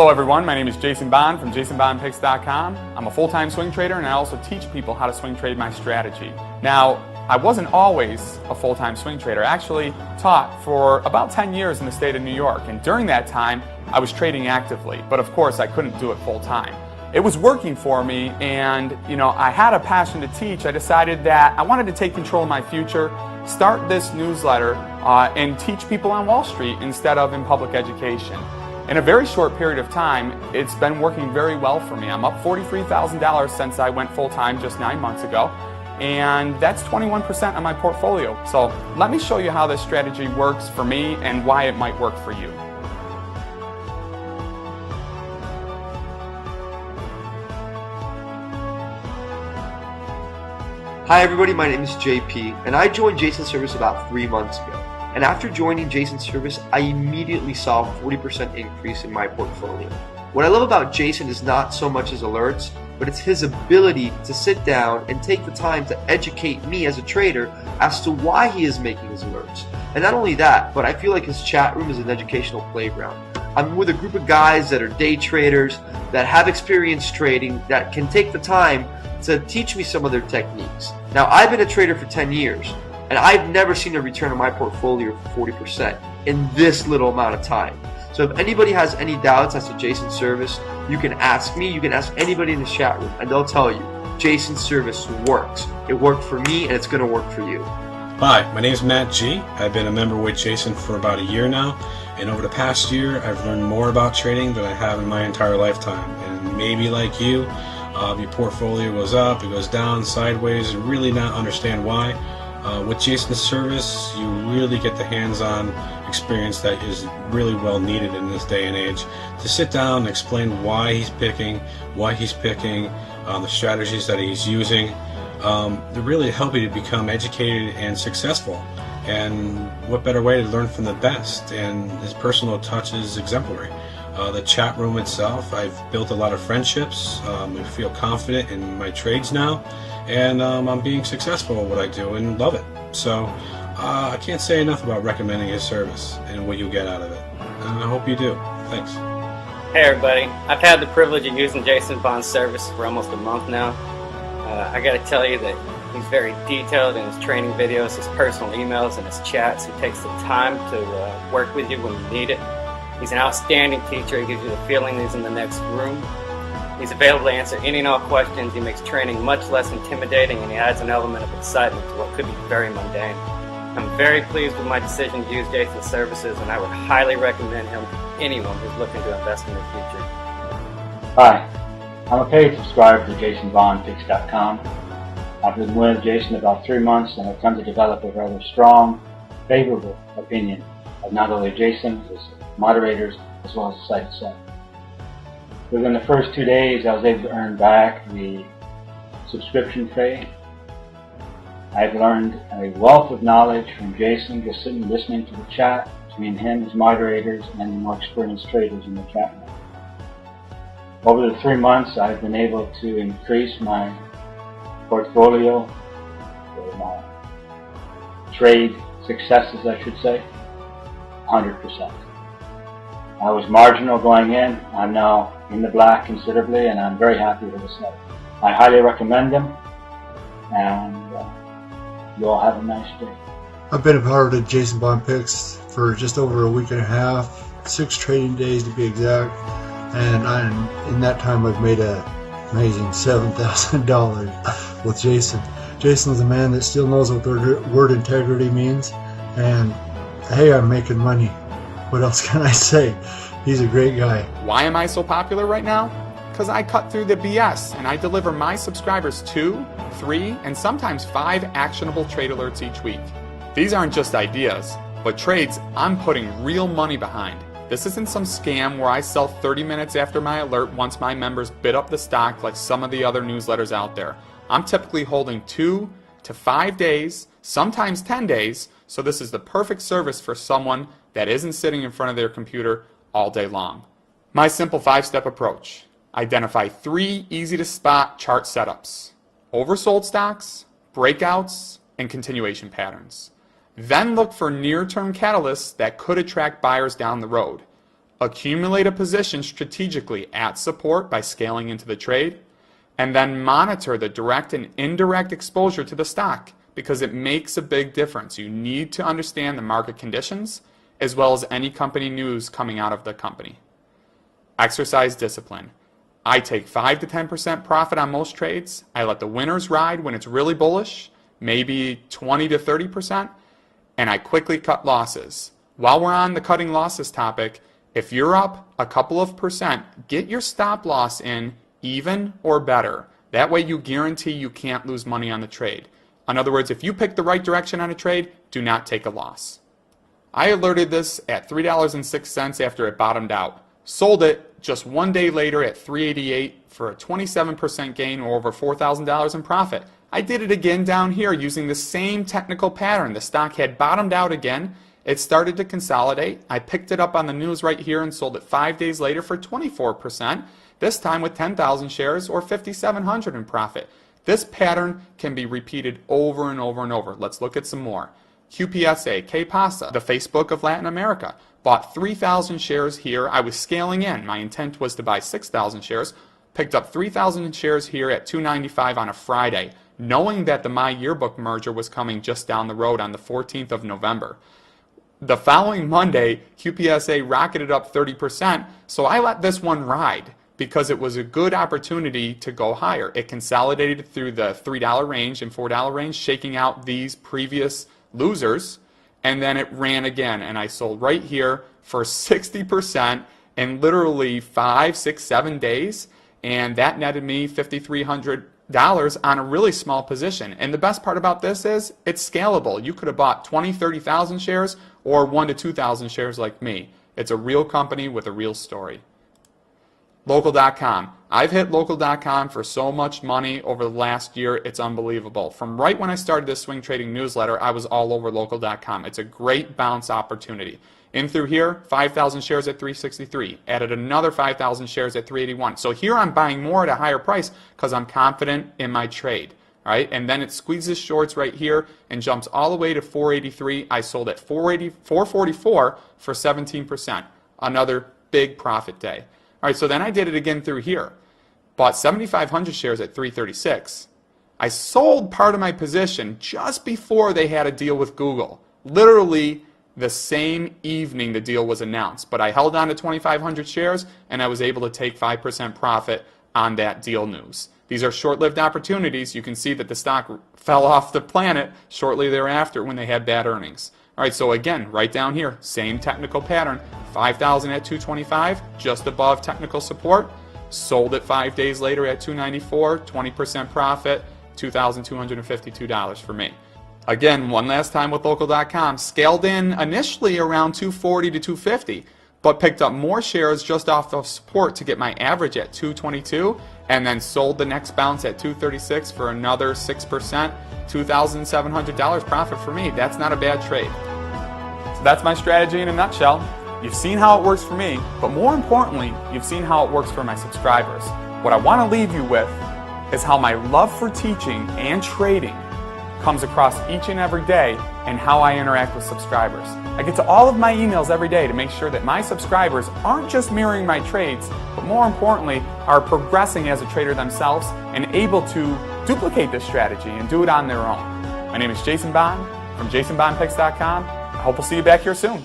Hello everyone, my name is Jason Bond from jasonbondpicks.com. I'm a full-time swing trader and I also teach people how to swing trade my strategy. Now, I wasn't always a full-time swing trader. I actually taught for about 10 years in the state of New York, and during that time I was trading actively, but of course I couldn't do it full-time. It was working for me, and I had a passion to teach. I decided that I wanted to take control of my future, start this newsletter, and teach people on Wall Street instead of in public education. In a very short period of time, it's been working very well for me. I'm up $43,000 since I went full-time just 9 months ago, and that's 21% on my portfolio. So let me show you how this strategy works for me and why it might work for you. Hi everybody, my name is JP, and I joined Jason's service about 3 months ago. And after joining Jason's service, I immediately saw a 40% increase in my portfolio. What I love about Jason is not so much his alerts, but it's his ability to sit down and take the time to educate me as a trader as to why he is making his alerts. And not only that, but I feel like his chat room is an educational playground. I'm with a group of guys that are day traders, that have experience trading, that can take the time to teach me some of their techniques. Now, I've been a trader for 10 years, and I've never seen a return on my portfolio of 40% in this little amount of time. So if anybody has any doubts as to Jason's service, you can ask me, you can ask anybody in the chat room, and they'll tell you, Jason's service works. It worked for me, and it's going to work for you. Hi, my name is Matt G. I've been a member with Jason for about a year now, and over the past year, I've learned more about trading than I have in my entire lifetime. And maybe like you, your portfolio goes up, it goes down, sideways, and really not understand why. With Jason's service, you really get the hands-on experience that is really well needed in this day and age. To sit down and explain why he's picking, the strategies that he's using, to really help you to become educated and successful. And what better way to learn from the best? And his personal touch is exemplary. The chat room itself, I've built a lot of friendships. I feel confident in my trades now, and I'm being successful at what I do and love it. So I can't say enough about recommending his service and what you get out of it. And I hope you do. Thanks. Hey everybody, I've had the privilege of using Jason Bond's service for almost a month now. I got to tell you that he's very detailed in his training videos, his personal emails, and his chats. He takes the time to work with you when you need it. He's an outstanding teacher. He gives you the feeling he's in the next room. He's available to answer any and all questions. He makes training much less intimidating, and he adds an element of excitement to what could be very mundane. I'm very pleased with my decision to use Jason's services, and I would highly recommend him to anyone who's looking to invest in the future. Hi, I'm a paid subscriber to jasonbondpicks.com. I've been with Jason about 3 months, and I've come to develop a rather strong, favorable opinion of not only Jason, his moderators, as well as the site itself. Within the first 2 days, I was able to earn back the subscription fee. I've learned a wealth of knowledge from Jason, just sitting and listening to the chat between him, his moderators, and the more experienced traders in the chat room. Over the 3 months, I've been able to increase my portfolio, or my trade successes, I should say, 100%. I was marginal going in. I'm now in the black considerably, and I'm very happy with this site. I highly recommend them, and you all have a nice day. I've been a part of Jason Bond Picks for just over a week and a half, 6 trading days to be exact, and in that time I've made an amazing $7,000 with Jason. Jason's a man that still knows what the word integrity means, and hey, I'm making money. What else can I say? He's a great guy. Why am I so popular right now? Because I cut through the BS and I deliver my subscribers 2, 3, and sometimes 5 actionable trade alerts each week. These aren't just ideas, but trades I'm putting real money behind. This isn't some scam where I sell 30 minutes after my alert once my members bid up the stock like some of the other newsletters out there. I'm typically holding 2 to 5 days, sometimes 10 days, so this is the perfect service for someone that isn't sitting in front of their computer all day long. My simple 5-step approach. Identify 3 easy-to-spot chart setups: oversold stocks, breakouts, and continuation patterns. Then look for near-term catalysts that could attract buyers down the road. accumulate a position strategically at support by scaling into the trade, and then monitor the direct and indirect exposure to the stock because it makes a big difference. You need to understand the market conditions as well as any company news coming out of the company. Exercise discipline. I take 5 to 10% profit on most trades. I let the winners ride when it's really bullish, maybe 20 to 30%, and I quickly cut losses. While we're on the cutting losses topic, if you're up a couple of percent, get your stop loss in even or better. That way you guarantee you can't lose money on the trade. In other words, if you pick the right direction on a trade, do not take a loss. I alerted this at $3.06 after it bottomed out. Sold it just one day later at $3.88 for a 27% gain or over $4,000 in profit. I did it again down here using the same technical pattern. The stock had bottomed out again. It started to consolidate. I picked it up on the news right here and sold it 5 days later for 24%, this time with 10,000 shares or $5,700 in profit. This pattern can be repeated over and over and over. Let's look at some more. QPSA, K-Pasa, the Facebook of Latin America, bought 3,000 shares here. I was scaling in. My intent was to buy 6,000 shares. Picked up 3,000 shares here at $2.95 on a Friday, knowing that the My Yearbook merger was coming just down the road on the 14th of November. The following Monday, QPSA rocketed up 30%, so I let this one ride because it was a good opportunity to go higher. It consolidated through the $3 range and $4 range, shaking out these previous losers, and then it ran again, and I sold right here for 60% in literally 5, 6, 7 days, and that netted me $5,300 on a really small position. And the best part about this is it's scalable. You could have bought 20, 30,000 shares or 1 to 2,000 shares like me. It's a real company with a real story. Local.com. I've hit Local.com for so much money over the last year, it's unbelievable. From right when I started this swing trading newsletter, I was all over Local.com. It's a great bounce opportunity. In through here, 5,000 shares at 363. Added another 5,000 shares at 381. So here I'm buying more at a higher price because I'm confident in my trade. All right, and then it squeezes shorts right here and jumps all the way to 483. I sold at 444 for 17%. Another big profit day. All right, so then I did it again through here. Bought 7,500 shares at 336. I sold part of my position just before they had a deal with Google. Literally the same evening the deal was announced. But I held on to 2,500 shares and I was able to take 5% profit on that deal news. These are short-lived opportunities. You can see that the stock fell off the planet shortly thereafter when they had bad earnings. All right, so again, right down here, same technical pattern. 5,000 at 225, just above technical support. Sold it 5 days later at 294, 20% profit, $2,252 for me. Again, one last time with Local.com, scaled in initially around 240 to 250, but picked up more shares just off of support to get my average at 222, and then sold the next bounce at 236 for another 6%, $2,700 profit for me. That's not a bad trade. So that's my strategy in a nutshell. You've seen how it works for me, but more importantly, you've seen how it works for my subscribers. What I want to leave you with is how my love for teaching and trading comes across each and every day and how I interact with subscribers. I get to all of my emails every day to make sure that my subscribers aren't just mirroring my trades, but more importantly, are progressing as a trader themselves and able to duplicate this strategy and do it on their own. My name is Jason Bond from JasonBondPicks.com. I hope we'll see you back here soon.